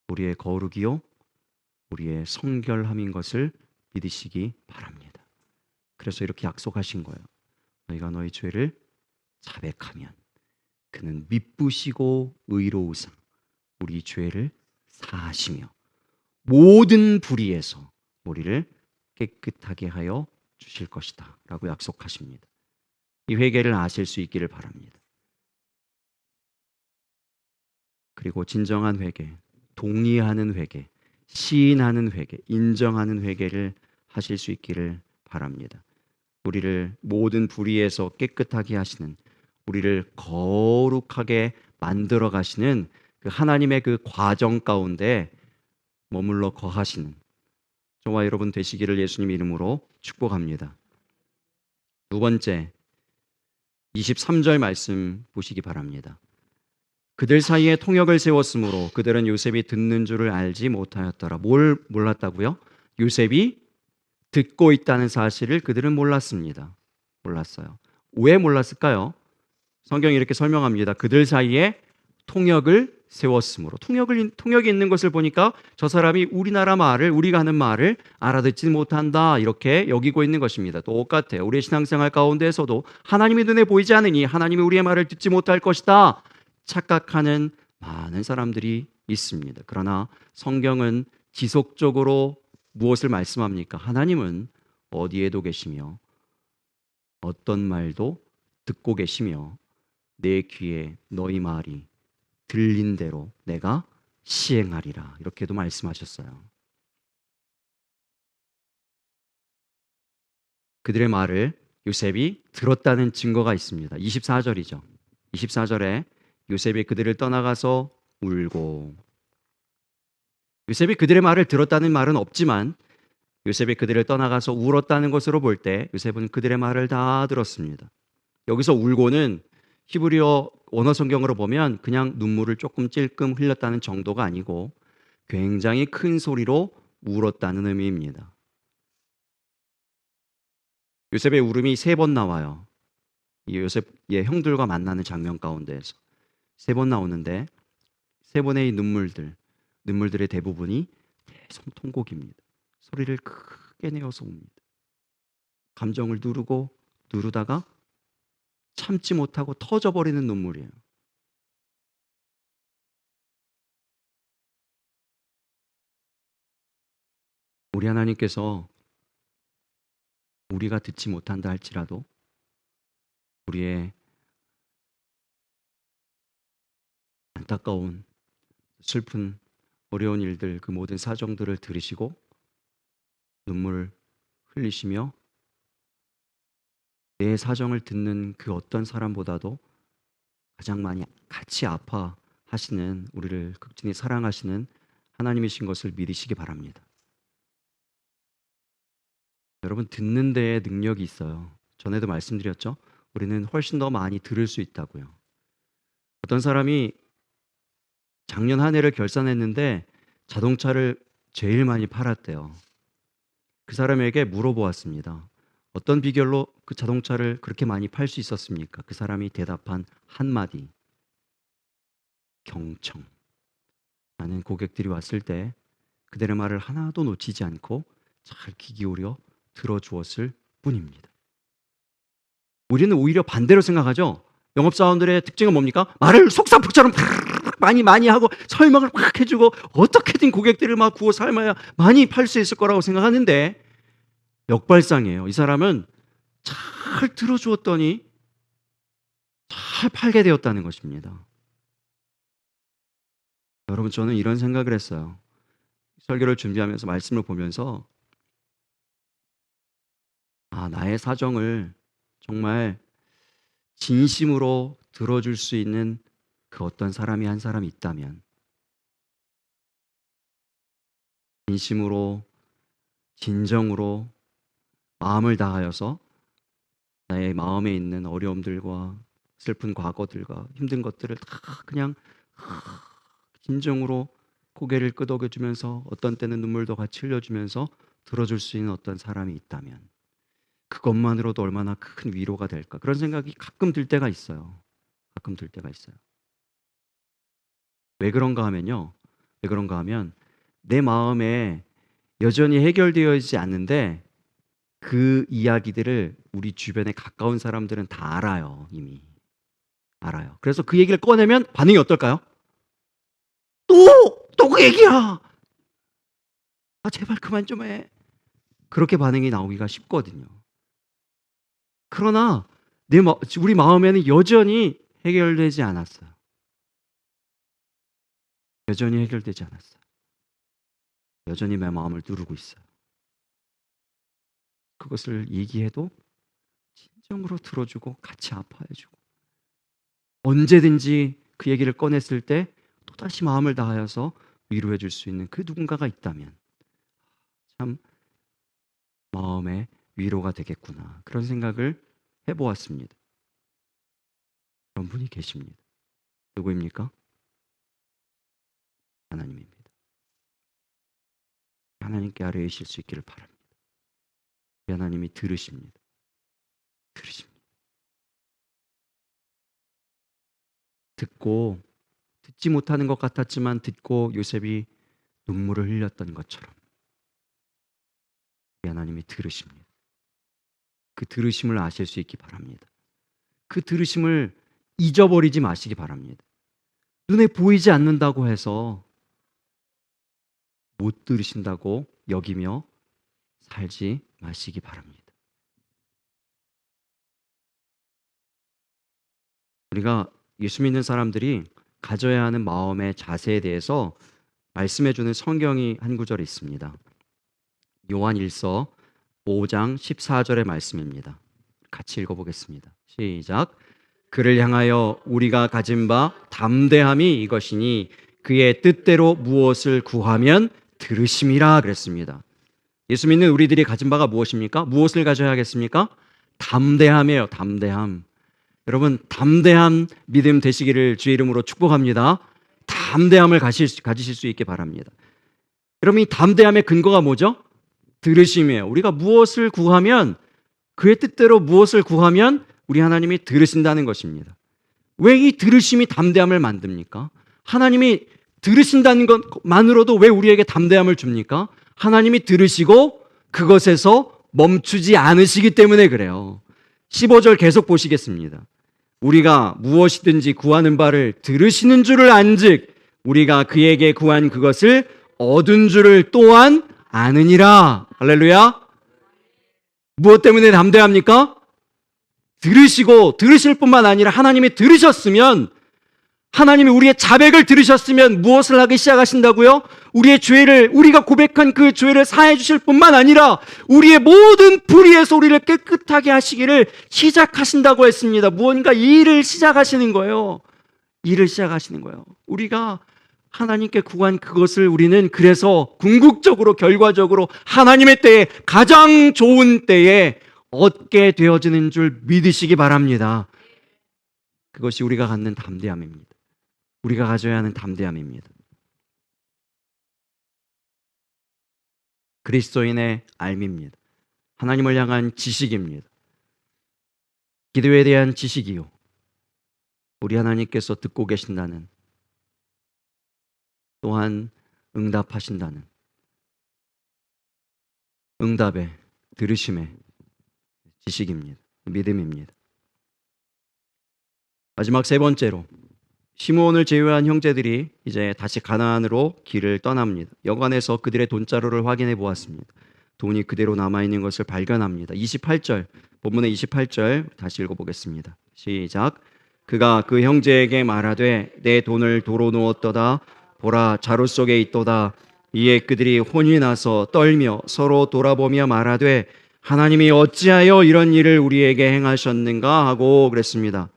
우리의 거룩이요, 우리의 성결함인 것을 믿으시기 바랍니다. 그래서 이렇게 약속하신 거예요. 너희가 너희 죄를 자백하면 그는 미쁘시고 의로우사 우리 죄를 사하시며 모든 불의에서 우리를 깨끗하게 하여 주실 것이다 라고 약속하십니다. 이 회개를 아실 수 있기를 바랍니다. 그리고 진정한 회개, 동의하는 회개, 시인하는 회개, 인정하는 회개를 하실 수 있기를 바랍니다. 우리를 모든 불의에서 깨끗하게 하시는, 우리를 거룩하게 만들어 가시는 그 그 하나님의 그 과정 가운데 머물러 거하시는 저와 여러분 되시기를 예수님 이름으로 축복합니다. 두 번째, 23절 말씀 보시기 바랍니다. 그들 사이에 통역을 세웠으므로 그들은 요셉이 듣는 줄을 알지 못하였더라. 뭘 몰랐다고요? 요셉이 듣고 있다는 사실을 그들은 몰랐습니다. 몰랐어요. 왜 몰랐을까요? 성경이 이렇게 설명합니다. 그들 사이에 통역을 세웠으므로. 통역이 있는 것을 보니까 저 사람이 우리나라 말을, 우리가 하는 말을 알아듣지 못한다, 이렇게 여기고 있는 것입니다. 똑같아요. 우리의 신앙생활 가운데에서도 하나님의 눈에 보이지 않으니 하나님이 우리의 말을 듣지 못할 것이다 착각하는 많은 사람들이 있습니다. 그러나 성경은 지속적으로 무엇을 말씀합니까? 하나님은 어디에도 계시며 어떤 말도 듣고 계시며 내 귀에 너희 말이 들린 대로 내가 시행하리라, 이렇게도 말씀하셨어요. 그들의 말을 요셉이 들었다는 증거가 있습니다. 24절이죠. 24절에 요셉이 그들을 떠나가서 울고, 요셉이 그들의 말을 들었다는 말은 없지만 요셉이 그들을 떠나가서 울었다는 것으로 볼 때 요셉은 그들의 말을 다 들었습니다. 여기서 울고는 히브리어 원어 성경으로 보면 그냥 눈물을 조금 찔끔 흘렸다는 정도가 아니고 굉장히 큰 소리로 울었다는 의미입니다. 요셉의 울음이 3번 나와요. 이 요셉의 형들과 만나는 장면 가운데에서 3번 나오는데 3번의 이 눈물들의 대부분이 대성 통곡입니다. 소리를 크게 내어서 웁니다. 감정을 누르다가 참지 못하고 터져버리는 눈물이에요. 우리 하나님께서 우리가 듣지 못한다 할지라도 우리의 안타까운 슬픈 어려운 일들, 그 모든 사정들을 들으시고 눈물을 흘리시며 내 사정을 듣는 그 어떤 사람보다도 가장 많이 같이 아파하시는, 우리를 극진히 사랑하시는 하나님이신 것을 믿으시기 바랍니다. 여러분, 듣는 데에 능력이 있어요. 전에도 말씀드렸죠? 우리는 훨씬 더 많이 들을 수 있다고요. 어떤 사람이 작년 한 해를 결산했는데 자동차를 제일 많이 팔았대요. 그 사람에게 물어보았습니다. 어떤 비결로 그 자동차를 그렇게 많이 팔 수 있었습니까? 그 사람이 대답한 한마디, 경청. 나는 고객들이 왔을 때 그들의 말을 하나도 놓치지 않고 잘 귀 기울여 들어주었을 뿐입니다. 우리는 오히려 반대로 생각하죠. 영업사원들의 특징은 뭡니까? 말을 속사폭처럼 많이 하고 설명을 막 해주고 어떻게든 고객들을 막 구워 삶아야 많이 팔 수 있을 거라고 생각하는데 역발상이에요. 이 사람은 잘 들어주었더니 잘 팔게 되었다는 것입니다. 여러분, 저는 이런 생각을 했어요. 설교를 준비하면서 말씀을 보면서 나의 사정을 정말 진심으로 들어줄 수 있는 그 어떤 사람이 한 사람이 있다면, 진심으로 진정으로 마음을 다하여서 나의 마음에 있는 어려움들과 슬픈 과거들과 힘든 것들을 다 그냥 진정으로 고개를 끄덕여주면서 어떤 때는 눈물도 같이 흘려주면서 들어줄 수 있는 어떤 사람이 있다면 그것만으로도 얼마나 큰 위로가 될까, 그런 생각이 가끔 들 때가 있어요. 가끔 들 때가 있어요. 왜 그런가 하면요, 왜 그런가 하면 내 마음에 여전히 해결되어 있지 않는데 그 이야기들을 우리 주변에 가까운 사람들은 다 알아요. 이미 알아요. 그래서 그 얘기를 꺼내면 반응이 어떨까요? 또 그 얘기야. 제발 그만 좀 해. 그렇게 반응이 나오기가 쉽거든요. 그러나 우리 마음에는 여전히 해결되지 않았어요. 여전히 해결되지 않았어요. 여전히 내 마음을 누르고 있어요. 그것을 얘기해도 진정으로 들어주고 같이 아파해주고 언제든지 그 얘기를 꺼냈을 때 또다시 마음을 다하여서 위로해 줄 수 있는 그 누군가가 있다면 참 마음의 위로가 되겠구나, 그런 생각을 해보았습니다. 그런 분이 계십니다. 누구입니까? 하나님입니다. 하나님께 아뢰이실 수 있기를 바랍니다. 하나님이 들으십니다. 듣고 듣지 못하는 것 같았지만 듣고 요셉이 눈물을 흘렸던 것처럼 하나님이 들으십니다. 그 들으심을 아실 수 있기 바랍니다. 그 들으심을 잊어버리지 마시기 바랍니다. 눈에 보이지 않는다고 해서 못 들으신다고 여기며 살지 마시기 바랍니다. 우리가 예수 믿는 사람들이 가져야 하는 마음의 자세에 대해서 말씀해 주는 성경이 한 구절이 있습니다. 요한 1서 5장 14절의 말씀입니다. 같이 읽어보겠습니다. 시작. 그를 향하여 우리가 가진 바 담대함이 이것이니 그의 뜻대로 무엇을 구하면 들으심이라 그랬습니다. 예수 믿는 우리들이 가진 바가 무엇입니까? 무엇을 가져야겠습니까? 담대함이에요. 담대함. 여러분, 담대한 믿음 되시기를 주의 이름으로 축복합니다. 담대함을 가지실 수 있게 바랍니다. 여러분, 이 담대함의 근거가 뭐죠? 들으심이에요. 우리가 무엇을 구하면, 그의 뜻대로 무엇을 구하면 우리 하나님이 들으신다는 것입니다. 왜 이 들으심이 담대함을 만듭니까? 하나님이 들으신다는 것만으로도 왜 우리에게 담대함을 줍니까? 하나님이 들으시고 그것에서 멈추지 않으시기 때문에 그래요. 15절 계속 보시겠습니다. 우리가 무엇이든지 구하는 바를 들으시는 줄을 안즉 우리가 그에게 구한 그것을 얻은 줄을 또한 아느니라. 할렐루야. 무엇 때문에 담대합니까? 들으실 뿐만 아니라 하나님이 들으셨으면, 하나님이 우리의 자백을 들으셨으면 무엇을 하기 시작하신다고요? 우리의 죄를, 우리가 고백한 그 죄를 사해 주실 뿐만 아니라 우리의 모든 불의에서 우리를 깨끗하게 하시기를 시작하신다고 했습니다. 무언가 일을 시작하시는 거예요. 일을 시작하시는 거예요. 우리가 하나님께 구한 그것을 우리는 그래서 궁극적으로, 결과적으로 하나님의 때에, 가장 좋은 때에 얻게 되어지는 줄 믿으시기 바랍니다. 그것이 우리가 갖는 담대함입니다. 우리가 가져야 하는 담대함입니다. 그리스도인의 알미입니다. 하나님을 향한 지식입니다. 기도에 대한 지식이요, 우리 하나님께서 듣고 계신다는, 또한 응답하신다는, 응답의, 들으심의 지식입니다. 믿음입니다. 마지막 세 번째로, 시므온을 제외한 형제들이 이제 다시 가나안으로 길을 떠납니다. 여관에서 그들의 돈자루를 확인해 보았습니다. 돈이 그대로 남아있는 것을 발견합니다. 28절, 본문의 28절 다시 읽어보겠습니다. 시작. 그가 그 형제에게 말하되 내 돈을 도로 놓았도다. 보라, 자루 속에 있도다. 이에 그들이 혼이 나서 떨며 서로 돌아보며 말하되 하나님이 어찌하여 이런 일을 우리에게 행하셨는가 하고 그랬습니다.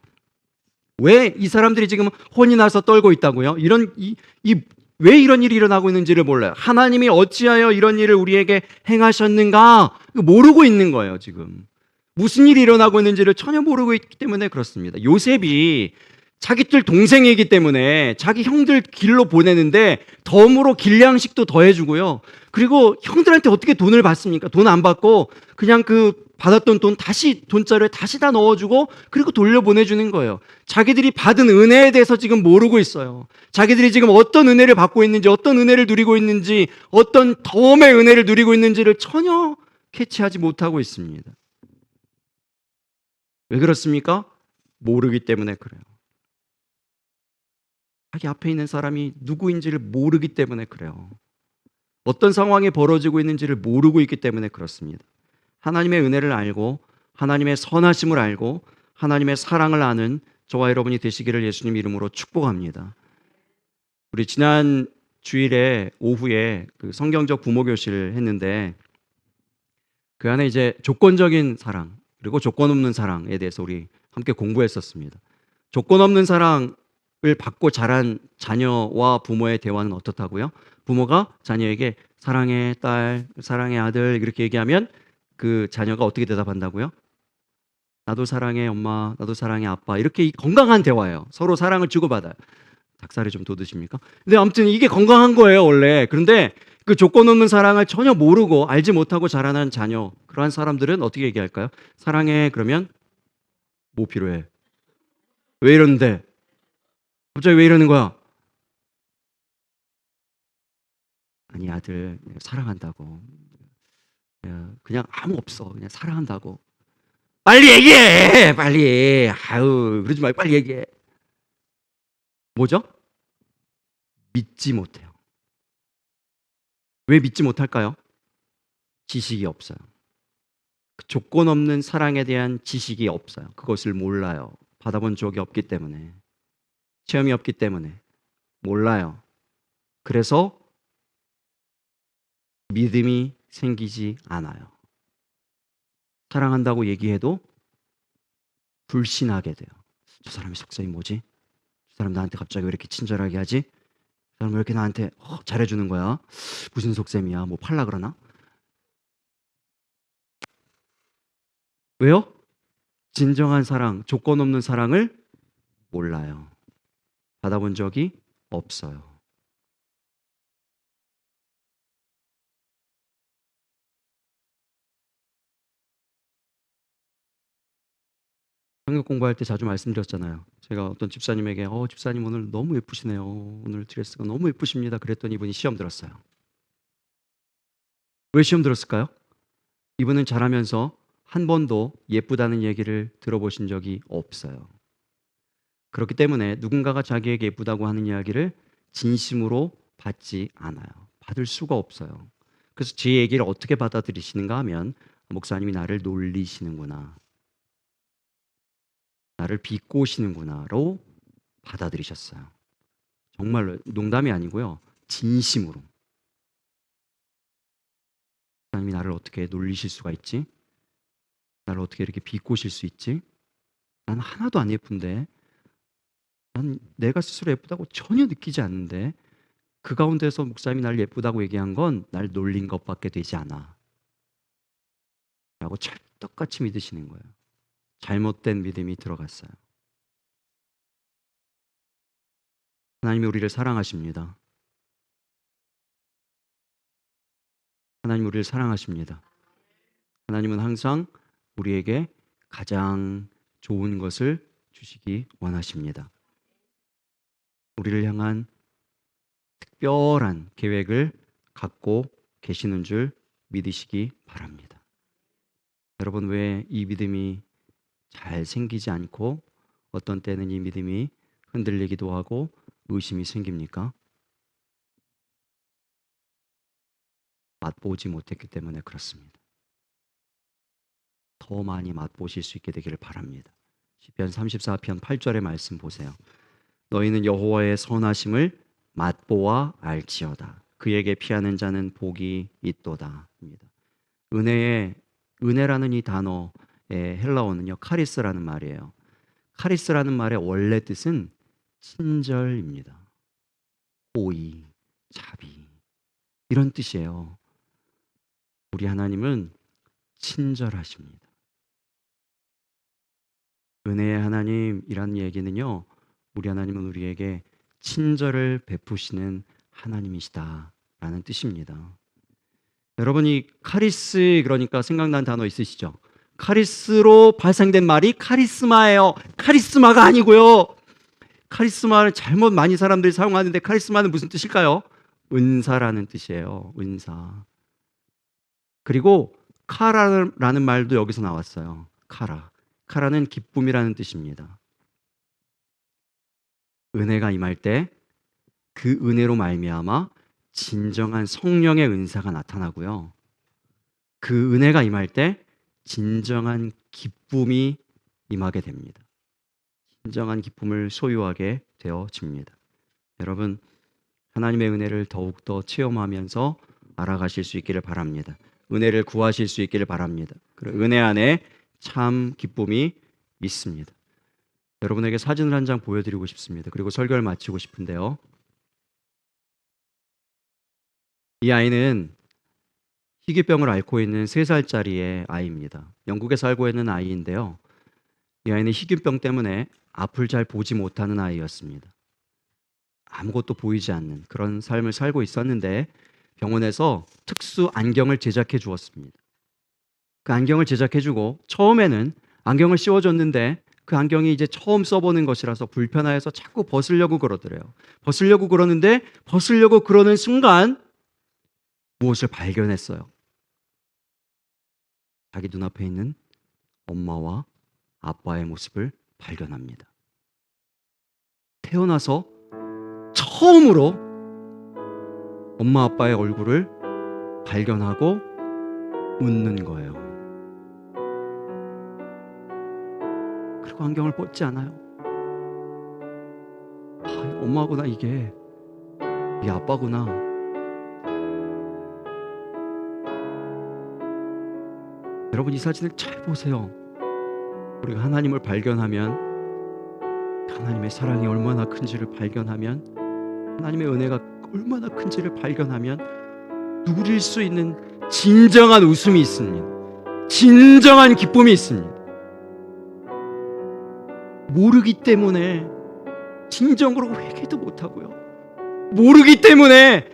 왜 이 사람들이 지금 혼이 나서 떨고 있다고요? 왜 이런 일이 일어나고 있는지를 몰라요. 하나님이 어찌하여 이런 일을 우리에게 행하셨는가 모르고 있는 거예요. 지금 무슨 일이 일어나고 있는지를 전혀 모르고 있기 때문에 그렇습니다. 요셉이 자기들 동생이기 때문에 자기 형들 길로 보내는데 덤으로 길량식도 더해주고요. 그리고 형들한테 어떻게 돈을 받습니까? 돈 안 받고 그냥 그 받았던 돈 다시 돈자루에 다시 다 넣어주고 그리고 돌려보내주는 거예요. 자기들이 받은 은혜에 대해서 지금 모르고 있어요. 자기들이 지금 어떤 은혜를 받고 있는지, 어떤 은혜를 누리고 있는지, 어떤 덤의 은혜를 누리고 있는지를 전혀 캐치하지 못하고 있습니다. 왜 그렇습니까? 모르기 때문에 그래요. 자기 앞에 있는 사람이 누구인지를 모르기 때문에 그래요. 어떤 상황이 벌어지고 있는지를 모르고 있기 때문에 그렇습니다. 하나님의 은혜를 알고 하나님의 선하심을 알고 하나님의 사랑을 아는 저와 여러분이 되시기를 예수님 이름으로 축복합니다. 우리 지난 주일에 오후에 그 성경적 부모 교실을 했는데 그 안에 이제 조건적인 사랑 그리고 조건 없는 사랑에 대해서 우리 함께 공부했었습니다. 조건 없는 사랑, 받고 자란 자녀와 부모의 대화는 어떻다고요? 부모가 자녀에게 사랑해 딸, 사랑해 아들 이렇게 얘기하면 그 자녀가 어떻게 대답한다고요? 나도 사랑해 엄마, 나도 사랑해 아빠. 이렇게 건강한 대화예요. 서로 사랑을 주고받아요. 닭살이 좀 돋으십니까? 근데 아무튼 이게 건강한 거예요, 원래. 그런데 그 조건 없는 사랑을 전혀 모르고 알지 못하고 자라난 자녀, 그러한 사람들은 어떻게 얘기할까요? 사랑해. 그러면 뭐 필요해? 왜 이러는데? 갑자기 왜 이러는 거야? 아니, 아들, 내가 사랑한다고. 그냥 아무 없어. 그냥 사랑한다고. 빨리 얘기해! 빨리. 아유, 그러지 말고 빨리 얘기해. 뭐죠? 믿지 못해요. 왜 믿지 못할까요? 지식이 없어요. 그 조건 없는 사랑에 대한 지식이 없어요. 그것을 몰라요. 받아본 적이 없기 때문에. 체험이 없기 때문에. 몰라요. 그래서 믿음이 생기지 않아요. 사랑한다고 얘기해도 불신하게 돼요. 저 사람의 속성이 뭐지? 저 사람 나한테 갑자기 왜 이렇게 친절하게 하지? 저 사람 왜 이렇게 나한테 잘해주는 거야? 무슨 속셈이야? 뭐 팔라 그러나? 왜요? 진정한 사랑, 조건 없는 사랑을 몰라요. 받아본 적이 없어요. 성경 공부할 때 자주 말씀드렸잖아요. 제가 어떤 집사님에게 집사님 오늘 너무 예쁘시네요. 오늘 드레스가 너무 예쁘십니다. 그랬더니 이분이 시험 들었어요. 왜 시험 들었을까요? 이분은 자라면서 한 번도 예쁘다는 얘기를 들어보신 적이 없어요. 그렇기 때문에 누군가가 자기에게 예쁘다고 하는 이야기를 진심으로 받지 않아요. 받을 수가 없어요. 그래서 제 얘기를 어떻게 받아들이시는가 하면 목사님이 나를 놀리시는구나. 나를 비꼬시는구나로 받아들이셨어요. 정말로 농담이 아니고요. 진심으로. 하나님이 나를 어떻게 놀리실 수가 있지? 나를 어떻게 이렇게 비꼬실 수 있지? 난 하나도 안 예쁜데, 난 내가 스스로 예쁘다고 전혀 느끼지 않는데, 그 가운데서 목사님이 나를 예쁘다고 얘기한 건 날 놀린 것밖에 되지 않아 라고 찰떡같이 믿으시는 거예요. 잘못된 믿음이 들어갔어요. 하나님이 우리를 사랑하십니다. 하나님 우리를 사랑하십니다. 하나님은 항상 우리에게 가장 좋은 것을 주시기 원하십니다. 우리를 향한 특별한 계획을 갖고 계시는 줄 믿으시기 바랍니다. 여러분, 왜 이 믿음이 잘 생기지 않고 어떤 때는 이 믿음이 흔들리기도 하고 의심이 생깁니까? 맛보지 못했기 때문에 그렇습니다. 더 많이 맛보실 수 있게 되기를 바랍니다. 시편 34편 8절의 말씀 보세요. 너희는 여호와의 선하심을 맛보아 알지어다. 그에게 피하는 자는 복이 있도다. 은혜라는 이 단어의 헬라어는요, 카리스라는 말이에요. 카리스라는 말의 원래 뜻은 친절입니다. 호의, 자비 이런 뜻이에요. 우리 하나님은 친절하십니다. 은혜의 하나님이란 얘기는요, 우리 하나님은 우리에게 친절을 베푸시는 하나님이시다라는 뜻입니다. 여러분, 이 카리스 그러니까 생각난 단어 있으시죠? 카리스로 발생된 말이 카리스마예요. 카리스마가 아니고요. 카리스마를 잘못 많이 사람들이 사용하는데 카리스마는 무슨 뜻일까요? 은사라는 뜻이에요. 은사. 그리고 카라라는 말도 여기서 나왔어요. 카라. 카라는 기쁨이라는 뜻입니다. 은혜가 임할 때 그 은혜로 말미암아 진정한 성령의 은사가 나타나고요. 그 은혜가 임할 때 진정한 기쁨이 임하게 됩니다. 진정한 기쁨을 소유하게 되어집니다. 여러분, 하나님의 은혜를 더욱더 체험하면서 알아가실 수 있기를 바랍니다. 은혜를 구하실 수 있기를 바랍니다. 은혜 안에 참 기쁨이 있습니다. 여러분에게 사진을 한 장 보여드리고 싶습니다. 그리고 설교를 마치고 싶은데요. 이 아이는 희귀병을 앓고 있는 3살짜리의 아이입니다. 영국에 살고 있는 아이인데요. 이 아이는 희귀병 때문에 앞을 잘 보지 못하는 아이였습니다. 아무것도 보이지 않는 그런 삶을 살고 있었는데 병원에서 특수 안경을 제작해 주었습니다. 그 안경을 제작해 주고 처음에는 안경을 씌워줬는데 그 안경이 이제 처음 써보는 것이라서 불편해서 자꾸 벗으려고 그러더래요. 벗으려고 그러는데 벗으려고 그러는 순간 무엇을 발견했어요. 자기 눈앞에 있는 엄마와 아빠의 모습을 발견합니다. 태어나서 처음으로 엄마 아빠의 얼굴을 발견하고 웃는 거예요. 그리고 안경을 벗지 않아요. 엄마구나, 이게 이 아빠구나. 여러분, 이 사진을 잘 보세요. 우리가 하나님을 발견하면, 하나님의 사랑이 얼마나 큰지를 발견하면, 하나님의 은혜가 얼마나 큰지를 발견하면 누릴 수 있는 진정한 웃음이 있습니다. 진정한 기쁨이 있습니다. 모르기 때문에 진정으로 회개도 못하고요. 모르기 때문에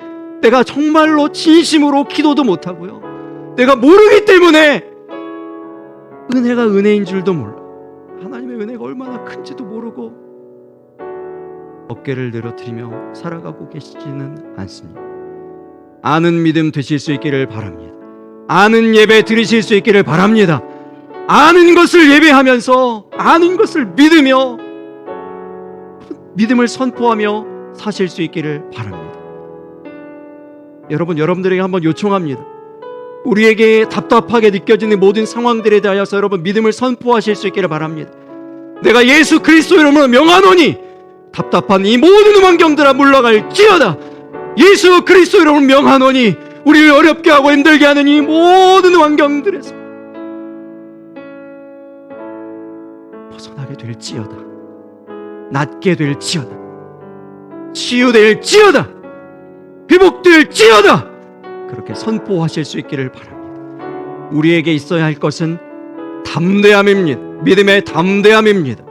내가 정말로 진심으로 기도도 못하고요. 내가 모르기 때문에 은혜가 은혜인 줄도 몰라. 하나님의 은혜가 얼마나 큰지도 모르고 어깨를 늘어뜨리며 살아가고 계시지는 않습니다. 아는 믿음 되실 수 있기를 바랍니다. 아는 예배 드리실 수 있기를 바랍니다. 아는 것을 예배하면서 아는 것을 믿으며 믿음을 선포하며 사실 수 있기를 바랍니다. 여러분들에게 한번 요청합니다. 우리에게 답답하게 느껴지는 모든 상황들에 대하여서 여러분 믿음을 선포하실 수 있기를 바랍니다. 내가 예수 그리스도 이름으로 명하노니 답답한 이 모든 환경들아 물러갈지어다. 예수 그리스도 이름으로 명하노니 우리를 어렵게 하고 힘들게 하는 이 모든 환경들에서 벗어나게 될지어다. 낫게 될지어다. 치유될지어다. 회복될지어다. 그렇게 선포하실 수 있기를 바랍니다. 우리에게 있어야 할 것은 담대함입니다. 믿음의 담대함입니다.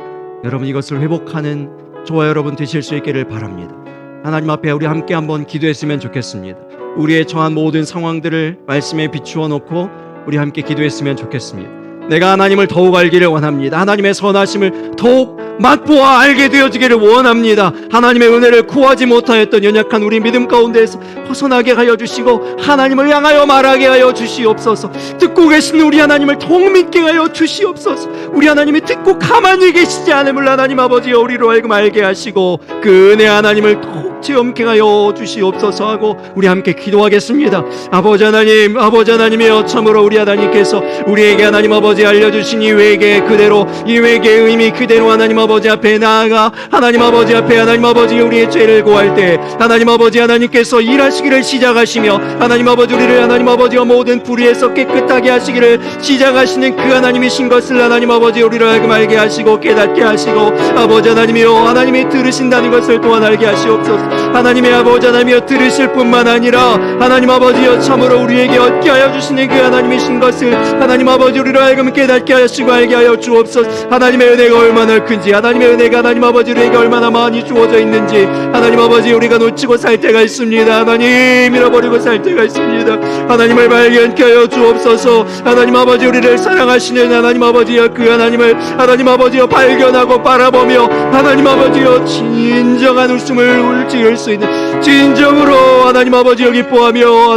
여러분, 이것을 회복하는 저와 여러분 되실 수 있기를 바랍니다. 하나님 앞에 우리 함께 한번 기도했으면 좋겠습니다. 우리의 처한 모든 상황들을 말씀에 비추어 놓고 우리 함께 기도했으면 좋겠습니다. 내가 하나님을 더욱 알기를 원합니다. 하나님의 선하심을 더욱 맛보아 알게 되어지기를 원합니다. 하나님의 은혜를 구하지 못하였던 연약한 우리 믿음 가운데에서 벗어나게 하여 주시고 하나님을 향하여 말하게 하여 주시옵소서. 듣고 계시는 우리 하나님을 더욱 믿게 하여 주시옵소서. 우리 하나님이 듣고 가만히 계시지 않음을 하나님 아버지여 우리로 하여금 알게 하시고 그 은혜 하나님을 더욱 체험케 하여 주시옵소서 하고 우리 함께 기도하겠습니다. 아버지 하나님이여 참으로 우리 하나님께서 우리에게 하나님 아버지 알려주신 이 외계 그대로 이 외계의 의미 그대로 하나님 아버지 앞에 나아가 하나님 아버지 앞에 하나님 아버지 우리의 죄를 고할 때 하나님 아버지 하나님께서 일하시기를 시작하시며 하나님 아버지 우리를 하나님 아버지와 모든 불의에서 깨끗하게 하시기를 시작하시는 그 하나님이신 것을 하나님 아버지 우리를 하여금 알게 하시고 깨닫게 하시고 아버지 하나님이여 하나님이 들으신다는 것을 또한 알게 하시옵소서. 하나님의 아버지 하나님이여 들으실 뿐만 아니라 하나님 아버지여 참으로 우리에게 얻게 하여 주시는 그 하나님이신 것을 하나님 아버지 우리를 하여금 깨닫게 하시고 알게 하여 주옵소서. 하나님의 은혜가 얼마나 큰지 하나님의 은혜가 하나님 아버지 우리에게 얼마나 많이 주어져 있는지 하나님 아버지 우리가 놓치고 살 때가 있습니다. 하나님 잃어버리고 살 때가 있습니다. 하나님을 발견케 하여 주옵소서. 하나님 아버지 우리를 사랑하시는 하나님 아버지여 그 하나님을 하나님 아버지여 발견하고 바라보며 하나님 아버지여 진정한 웃음을 지을 수 있는 진정으로 하나님 아버지여 기뻐하며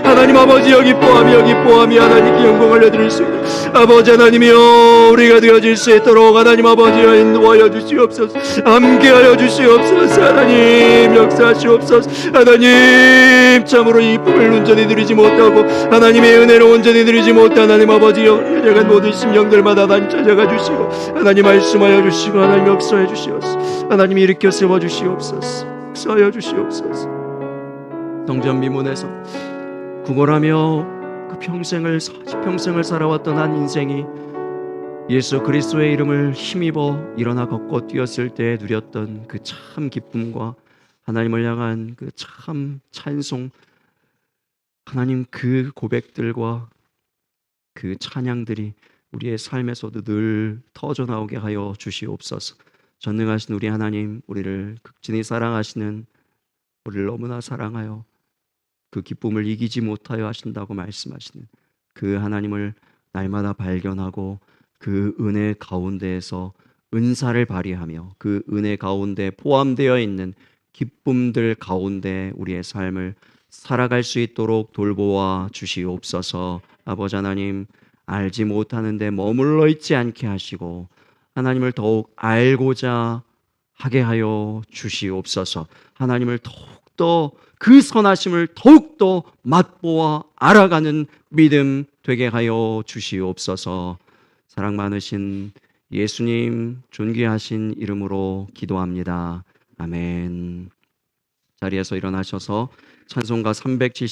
하나님 아버지여 기뻐하며 하나님께 영광을 올려드릴 수 있는 아버지 하나님이여 우리가 되어질 수 있도록 하나님 아버지여 인도하여 주시옵소서. 함께하여 주시옵소서. 하나님 역사하시옵소서. 하나님 참으로 이 품을 온전히 누리지 못하고 하나님의 은혜를 온전히 누리지 못한 하나님 아버지여 연약한 모든 심령들마다 하나님 찾아가 주시고 하나님 말씀하여 주시고 하나님 역사해 주시옵소서. 하나님 일으켜 세워 주시옵소서. 역사하여 주시옵소서. 성전 미문에서 구걸하며 그 평생을 40평생을 살아왔던 한 인생이 예수 그리스도의 이름을 힘입어 일어나 걷고 뛰었을 때 누렸던 그 참 기쁨과 하나님을 향한 그 참 찬송, 하나님 그 고백들과 그 찬양들이 우리의 삶에서도 늘 터져나오게 하여 주시옵소서. 전능하신 우리 하나님, 우리를 극진히 사랑하시는, 우리를 너무나 사랑하여 그 기쁨을 이기지 못하여 하신다고 말씀하시는 그 하나님을 날마다 발견하고 그 은혜 가운데에서 은사를 발휘하며 그 은혜 가운데 포함되어 있는 기쁨들 가운데 우리의 삶을 살아갈 수 있도록 돌보아 주시옵소서. 아버지 하나님, 알지 못하는데 머물러 있지 않게 하시고 하나님을 더욱 알고자 하게 하여 주시옵소서. 하나님을 더욱더 그 선하심을 더욱더 맛보아 알아가는 믿음 되게 하여 주시옵소서. 사랑 많으신 예수님 존귀하신 이름으로 기도합니다. 아멘. 자리에서 일어나셔서 찬송가 370